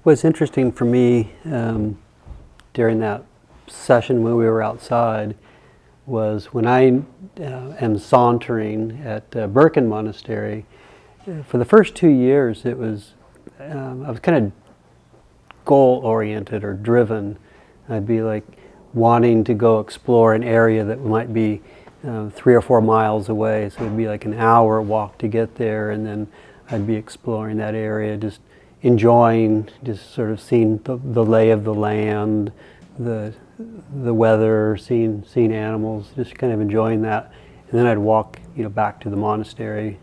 What's interesting for me during that session when we were outside was when I am sauntering at Birken Monastery. For the first 2 years, it was I was kind of goal-oriented or driven. I'd be like wanting to go explore an area that might be 3 or 4 miles away. So it'd be like an hour walk to get there, and then I'd be exploring that area, just enjoying, just sort of seeing the lay of the land, the weather, seeing animals, just kind of enjoying that. And then I'd walk, back to the monastery.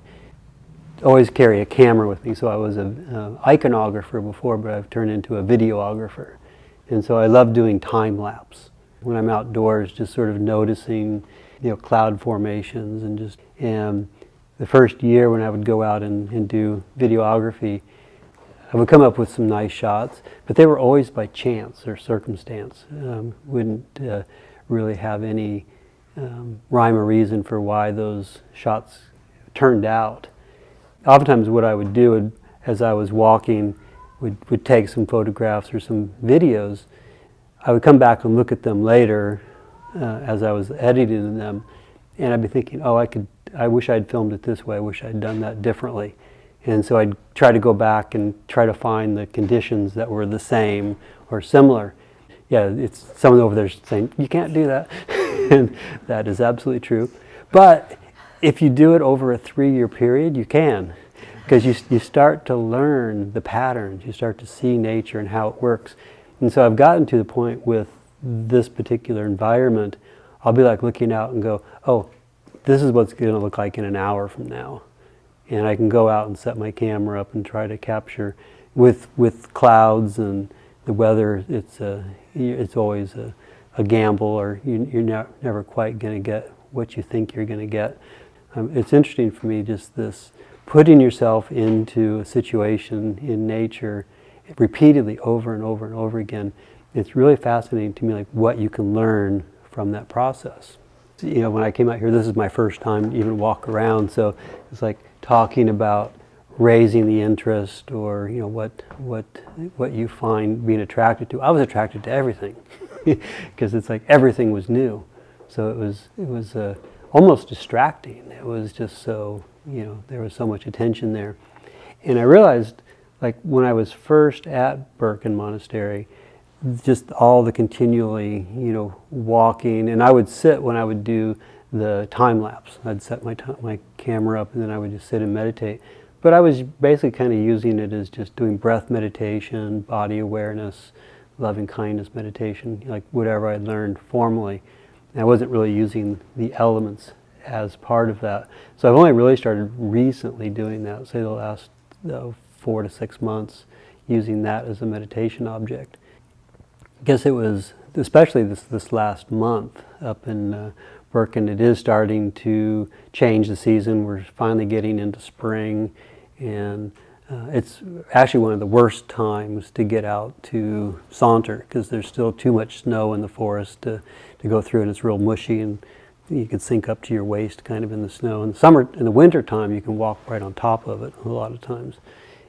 Always carry a camera with me, so I was an iconographer before, but I've turned into a videographer. And so I love doing time lapse. When I'm outdoors, just sort of noticing, cloud formations and the first year when I would go out and do videography, I would come up with some nice shots, but they were always by chance or circumstance. Wouldn't really have any rhyme or reason for why those shots turned out. Oftentimes what I would do as I was walking would take some photographs or some videos. I would come back and look at them later as I was editing them, and I'd be thinking, I wish I'd filmed it this way, I wish I'd done that differently. And so I'd try to go back and try to find the conditions that were the same or similar. Yeah, it's someone over there saying, you can't do that. And that is absolutely true. But if you do it over a 3-year period, you can. Because you start to learn the patterns, you start to see nature and how it works. And so I've gotten to the point with this particular environment, I'll be like looking out and go, oh, this is what's going to look like in an hour from now. And I can go out and set my camera up and try to capture with clouds and the weather. It's always a gamble, or you're never quite going to get what you think you're going to get. It's interesting for me, just this putting yourself into a situation in nature repeatedly over and over and over again. It's really fascinating to me, like what you can learn from that process. When I came out here, this is my first time to even walk around, so it's like talking about raising the interest, or what you find being attracted to. I was attracted to everything because it's like everything was new, so it was almost distracting. It was just so there was so much attention there, and I realized, like when I was first at Birken Monastery, just all the continually walking, and I would sit when I would do the time lapse. I'd set my camera up and then I would just sit and meditate. But I was basically kind of using it as just doing breath meditation, body awareness, loving kindness meditation, like whatever I'd learned formally. And I wasn't really using the elements as part of that. So I've only really started recently doing that, say the last 4 to 6 months, using that as a meditation object. I guess it was especially this last month up in Birken. It is starting to change the season. We're finally getting into spring, and it's actually one of the worst times to get out to saunter because there's still too much snow in the forest to go through, and it's real mushy, and you could sink up to your waist kind of in the snow. In the winter time, you can walk right on top of it a lot of times,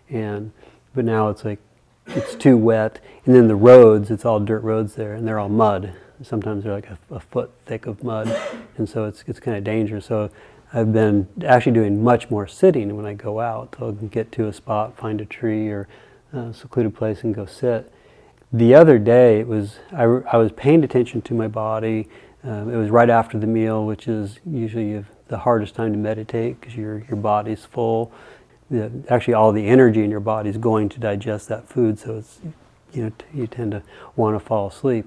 but now it's like it's too wet, and then the roads, it's all dirt roads there, and they're all mud. Sometimes they're like a foot thick of mud, and so it's kind of dangerous. So I've been actually doing much more sitting when I go out. I'll get to a spot, find a tree or a secluded place and go sit. The other day, I was paying attention to my body. It was right after the meal, which is usually the hardest time to meditate because your body's full. Actually, all the energy in your body is going to digest that food, so it's you tend to want to fall asleep.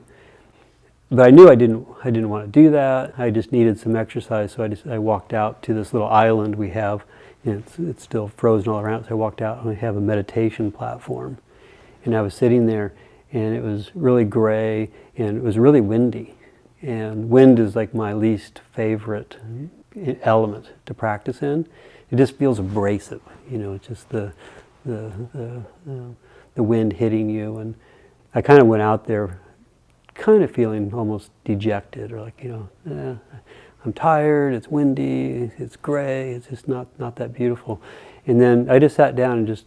But I knew I didn't want to do that. I just needed some exercise, so I walked out to this little island we have. It's still frozen all around, so I walked out and we have a meditation platform. And I was sitting there, and it was really gray, and it was really windy. And wind is like my least favorite element to practice in. It just feels abrasive, it's just the wind hitting you. And I kind of went out there kind of feeling almost dejected, or like, I'm tired, it's windy, it's gray, it's just not that beautiful. And then I just sat down and just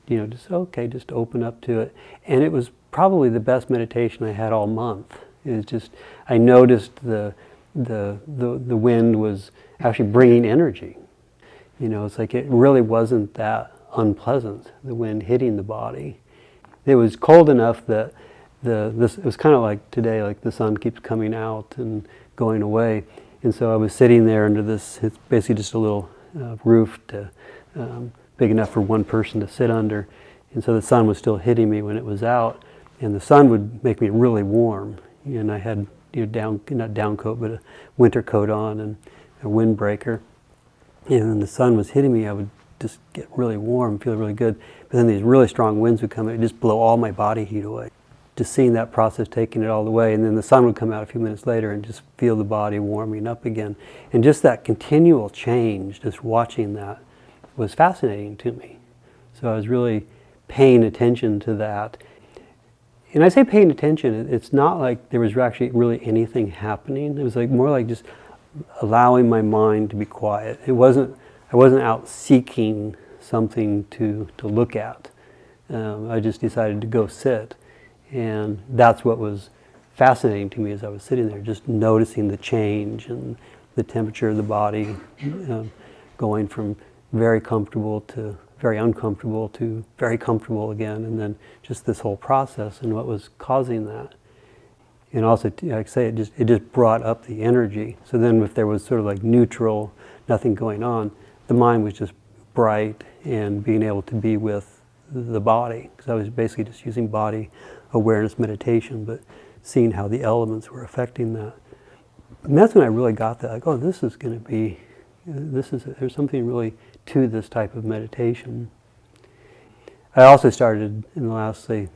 open up to it. And it was probably the best meditation I had all month. It was just, I noticed the wind was actually bringing energy. It's like it really wasn't that unpleasant, the wind hitting the body. It was cold enough that it was kind of like today, like the sun keeps coming out and going away. And so I was sitting there under this, it's basically just a little roof big enough for one person to sit under. And so the sun was still hitting me when it was out. And the sun would make me really warm. And I had not down coat, but a winter coat on and a windbreaker. And when the sun was hitting me, I would just get really warm, feel really good. But then these really strong winds would come and just blow all my body heat away. Just seeing that process, taking it all the way, and then the sun would come out a few minutes later and just feel the body warming up again. And just that continual change, just watching that, was fascinating to me. So I was really paying attention to that. And I say paying attention, it's not like there was actually really anything happening. It was like more like just allowing my mind to be quiet. I wasn't out seeking something to look at. I just decided to go sit. And that's what was fascinating to me as I was sitting there, just noticing the change and the temperature of the body, going from very comfortable to very uncomfortable to very comfortable again, and then just this whole process and what was causing that. And also, like I say, it just brought up the energy. So then if there was sort of like neutral, nothing going on, the mind was just bright and being able to be with the body, because I was basically just using body awareness meditation, but seeing how the elements were affecting that. And that's when I really got that, like, oh, there's something really to this type of meditation. I also started in the last, say,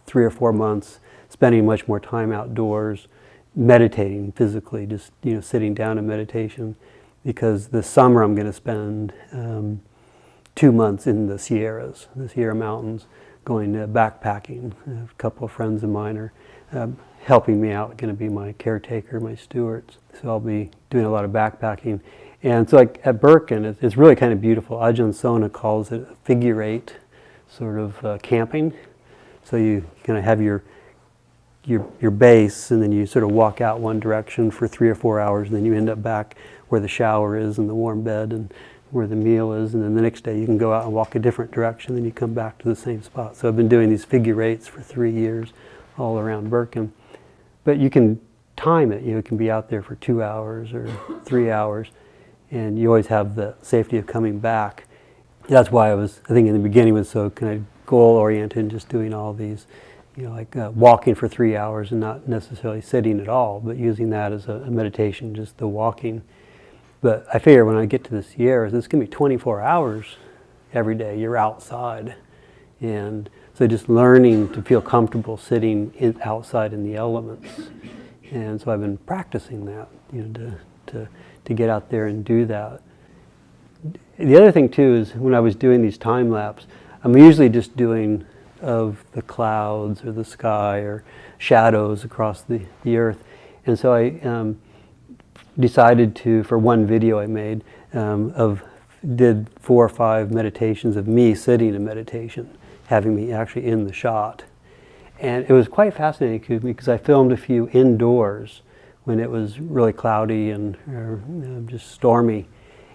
3 or 4 months, spending much more time outdoors, meditating physically, just sitting down in meditation, because this summer I'm going to spend 2 months in the Sierra Mountains, going backpacking. A couple of friends of mine are helping me out, going to be my caretaker, my stewards. So I'll be doing a lot of backpacking. And so like at Birken, it's really kind of beautiful. Ajahn Sona calls it a figure 8 sort of camping. So you kind of have your base, and then you sort of walk out one direction for 3 or 4 hours, and then you end up back where the shower is and the warm bed and where the meal is, and then the next day you can go out and walk a different direction, then you come back to the same spot. So I've been doing these figure 8s for 3 years all around Birken. But you can time it, it can be out there for 2 hours or 3 hours, and you always have the safety of coming back. That's why I think in the beginning was so kind of goal-oriented and just doing all these, walking for 3 hours and not necessarily sitting at all, but using that as a meditation, just the walking. But I figure when I get to the Sierras, it's going to be 24 hours every day. You're outside. And so just learning to feel comfortable sitting outside in the elements. And so I've been practicing that, to get out there and do that. The other thing too is when I was doing these time lapse, I'm usually just doing of the clouds or the sky or shadows across the earth. And so I decided to, for one video I made, did 4 or 5 meditations of me sitting in meditation, having me actually in the shot. And it was quite fascinating to me because I filmed a few indoors when it was really cloudy and just stormy.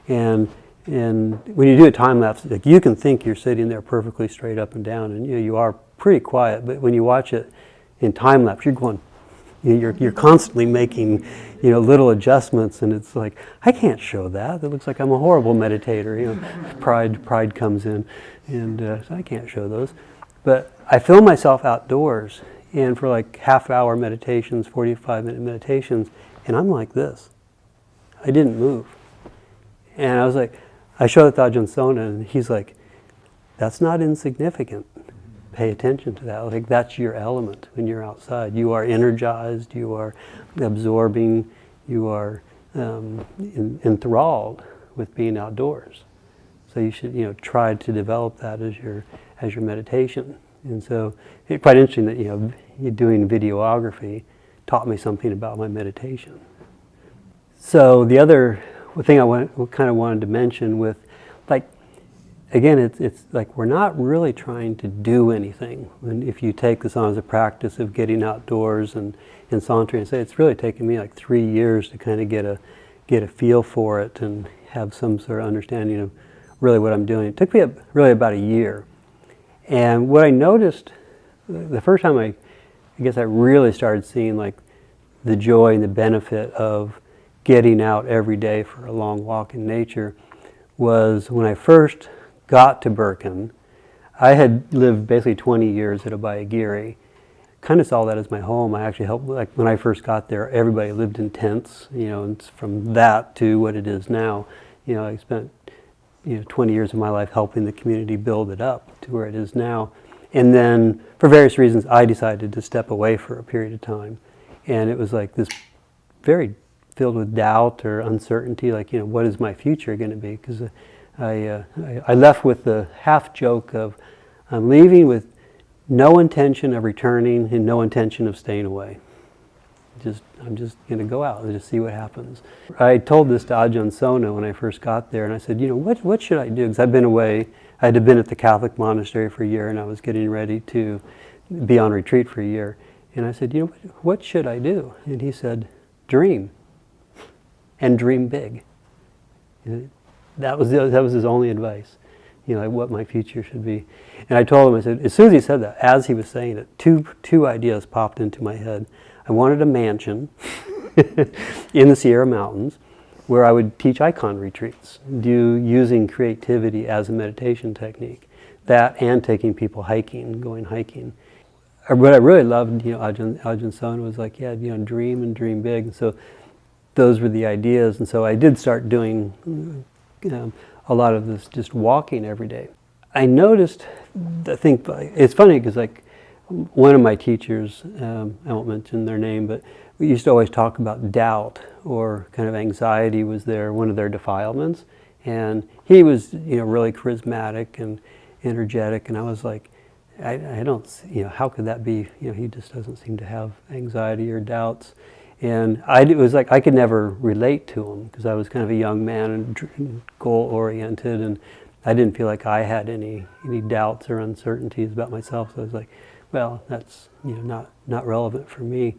And when you do a time lapse, like, you can think you're sitting there perfectly straight up and down, and you are pretty quiet. But when you watch it in time lapse, you're constantly making little adjustments, and it's like, I can't show that. It looks like I'm a horrible meditator. Pride comes in, and so I can't show those. But I film myself outdoors, and for like half-hour meditations, 45-minute meditations, and I'm like this. I didn't move, and I was like, I showed it to Ajahn Sona, and he's like, that's not insignificant. Pay attention to that. Like, that's your element when you're outside. You are energized, you are absorbing, you are enthralled with being outdoors. So you should, try to develop that as your meditation. And so it's quite interesting that, you doing videography taught me something about my meditation. So the other thing kind of wanted to mention with, like, again, it's like we're not really trying to do anything. And if you take this on as a practice of getting outdoors and sauntering, say it's really taken me like 3 years to kind of get a feel for it and have some sort of understanding of really what I'm doing. It took me really about a year. And what I noticed, the first time I guess I really started seeing like the joy and the benefit of getting out every day for a long walk in nature was when I first got to Birken. I had lived basically 20 years at Abhayagiri. Kind of saw that as my home. I actually helped, like when I first got there, everybody lived in tents, and from that to what it is now, I spent 20 years of my life helping the community build it up to where it is now. And then for various reasons I decided to step away for a period of time. And it was like this very filled with doubt or uncertainty, like, what is my future going to be? Because I left with the half joke of I'm leaving with no intention of returning and no intention of staying away. I'm just going to go out and just see what happens. I told this to Ajahn Sona when I first got there, and I said, what should I do? Because I'd been away. I had been at the Catholic monastery for a year, and I was getting ready to be on retreat for a year. And I said, what should I do? And he said, dream. And dream big. That was his only advice, like what my future should be. And I told him, I said, as soon as he said that, as he was saying it, two ideas popped into my head. I wanted a mansion in the Sierra Mountains where I would teach icon retreats, using creativity as a meditation technique. That and taking people going hiking. What I really loved, Ajahn Sona was like, dream and dream big. And so those were the ideas. And so I did start doing a lot of this just walking every day. I noticed, I think, it's funny because like one of my teachers, I won't mention their name, but we used to always talk about doubt or kind of anxiety was one of their defilements. And he was, really charismatic and energetic. And I was like, I don't, how could that be? He just doesn't seem to have anxiety or doubts. And it was like I could never relate to him because I was kind of a young man and goal-oriented, and I didn't feel like I had any doubts or uncertainties about myself. So I was like, well, that's not relevant for me.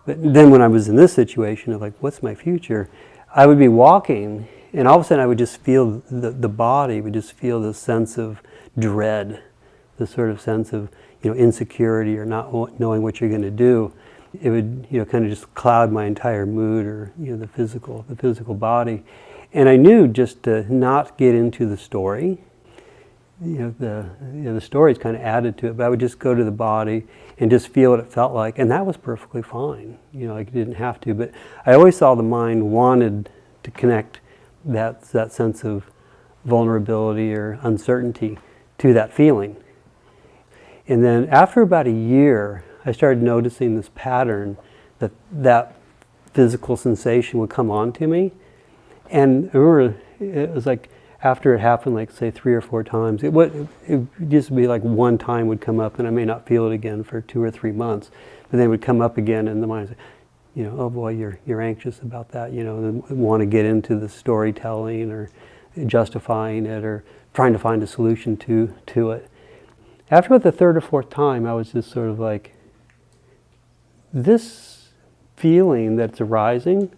But then when I was in this situation of like, what's my future? I would be walking, and all of a sudden I would just feel the body would just feel this sense of dread, this sort of sense of insecurity or not knowing what you're going to do. It would kind of just cloud my entire mood or the physical body. And I knew just to not get into the story. The stories kind of added to it, but I would just go to the body and just feel what it felt like, and that was perfectly fine. I didn't have to, but I always saw the mind wanted to connect that sense of vulnerability or uncertainty to that feeling. And then after about a year, I started noticing this pattern that physical sensation would come on to me. And I remember it was like after it happened, like say 3 or 4 times, it used to be like one time would come up and I may not feel it again for 2 or 3 months, but then it would come up again and the mind would say, oh boy, you're anxious about that, and want to get into the storytelling or justifying it or trying to find a solution to it. After about the 3rd or 4th time, I was just sort of like, this feeling that's arising,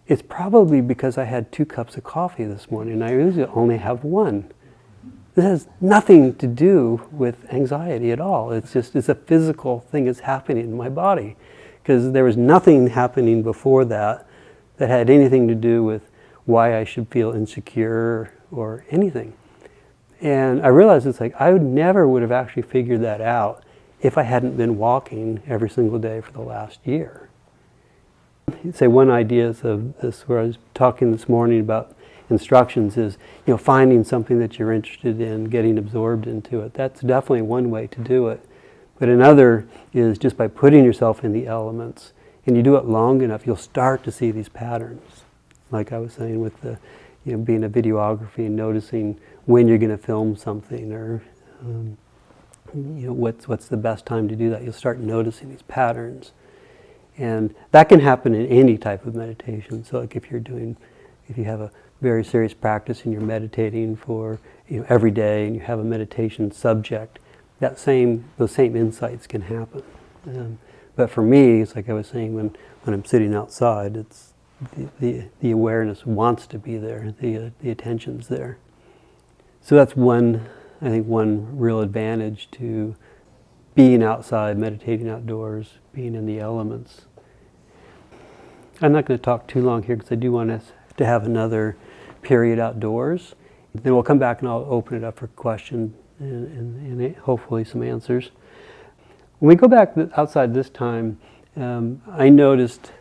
it's probably because I had 2 cups of coffee this morning and I usually only have 1. This has nothing to do with anxiety at all. It's a physical thing that's happening in my body because there was nothing happening before that had anything to do with why I should feel insecure or anything. And I realized it's like I never would have actually figured that out if I hadn't been walking every single day for the last year. Say one idea of this, where I was talking this morning about instructions, is finding something that you're interested in, getting absorbed into it. That's definitely one way to do it. But another is just by putting yourself in the elements, and you do it long enough, you'll start to see these patterns. Like I was saying with the, being a videography and noticing when you're going to film something, or what's the best time to do that. You'll start noticing these patterns. And that can happen in any type of meditation. So like if you have a very serious practice and you're meditating for every day, and you have a meditation subject, those same insights can happen. But for me, it's like I was saying, when I'm sitting outside, it's the awareness wants to be there, the attention's there. So that's one real advantage to being outside, meditating outdoors, being in the elements. I'm not going to talk too long here because I do want us to have another period outdoors. Then we'll come back and I'll open it up for questions and hopefully some answers. When we go back outside this time, I noticed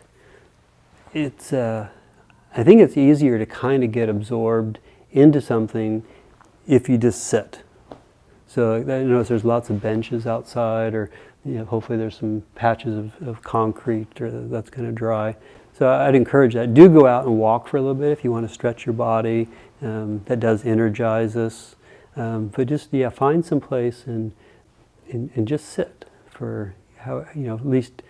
I think it's easier to kind of get absorbed into something if you just sit. So I notice there's lots of benches outside, or hopefully there's some patches of concrete that's kind of dry. So I'd encourage that. Do go out and walk for a little bit if you want to stretch your body. That does energize us. But just find some place and just sit for at least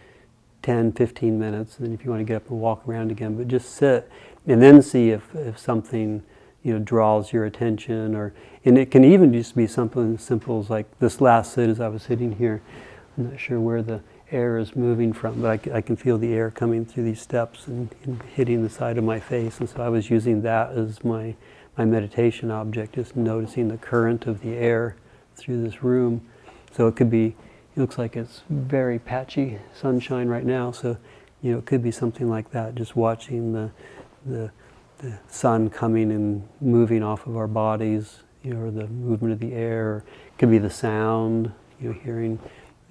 10, 15 minutes. And then if you want to get up and walk around again, but just sit and then see if something draws your attention, and it can even just be something as simple as like this last sit as I was sitting here. I'm not sure where the air is moving from, but I can feel the air coming through these steps and hitting the side of my face, and so I was using that as my meditation object, just noticing the current of the air through this room. So it could be, it looks like it's very patchy sunshine right now, so it could be something like that, just watching the sun coming and moving off of our bodies, or the movement of the air. Or it could be the sound, hearing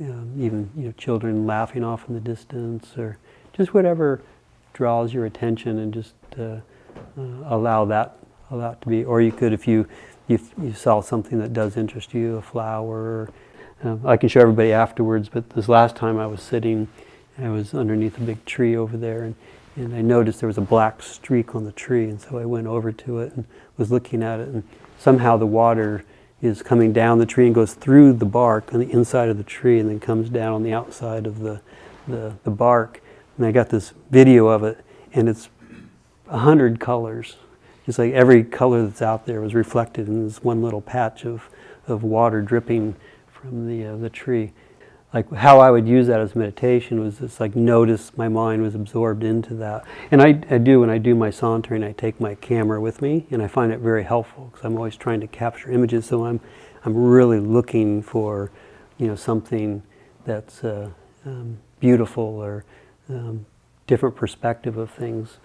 even children laughing off in the distance, or just whatever draws your attention, and just allow that to be. Or you could, if you saw something that does interest you, a flower. I can show everybody afterwards, but this last time I was sitting, I was underneath a big tree over there, and I noticed there was a black streak on the tree, and so I went over to it and was looking at it, and somehow the water is coming down the tree and goes through the bark on the inside of the tree and then comes down on the outside of the bark. And I got this video of it, and it's 100 colors. It's like every color that's out there was reflected in this one little patch of water dripping from the tree. Like how I would use that as meditation was just like notice my mind was absorbed into that. And I do, when I do my sauntering, I take my camera with me, and I find it very helpful because I'm always trying to capture images. So I'm really looking for something that's beautiful, or different perspective of things,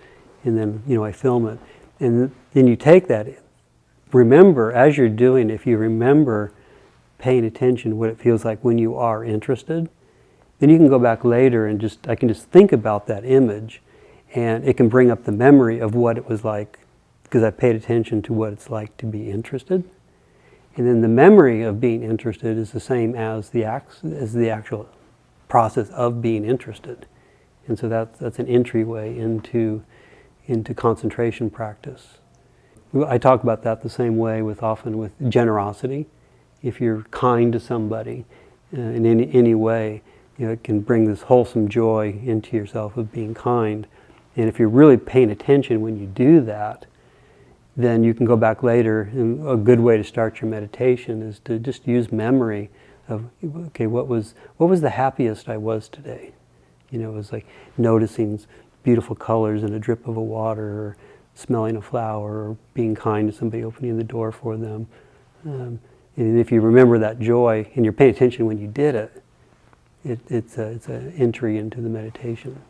and then I film it. And then you take that. Remember, as you're doing, if you remember paying attention to what it feels like when you are interested, then you can go back later and I can just think about that image, and it can bring up the memory of what it was like because I paid attention to what it's like to be interested. And then the memory of being interested is the same as the actual process of being interested. And so that's an entryway into concentration practice. I talk about that the same way often with generosity. If you're kind to somebody in any way, it can bring this wholesome joy into yourself of being kind. And if you're really paying attention when you do that, then you can go back later. And a good way to start your meditation is to just use memory of, okay, what was the happiest I was today? It was like noticing beautiful colors in a drip of a water, or smelling a flower, or being kind to somebody, opening the door for them. And if you remember that joy and you're paying attention when you did it, it's an entry into the meditation.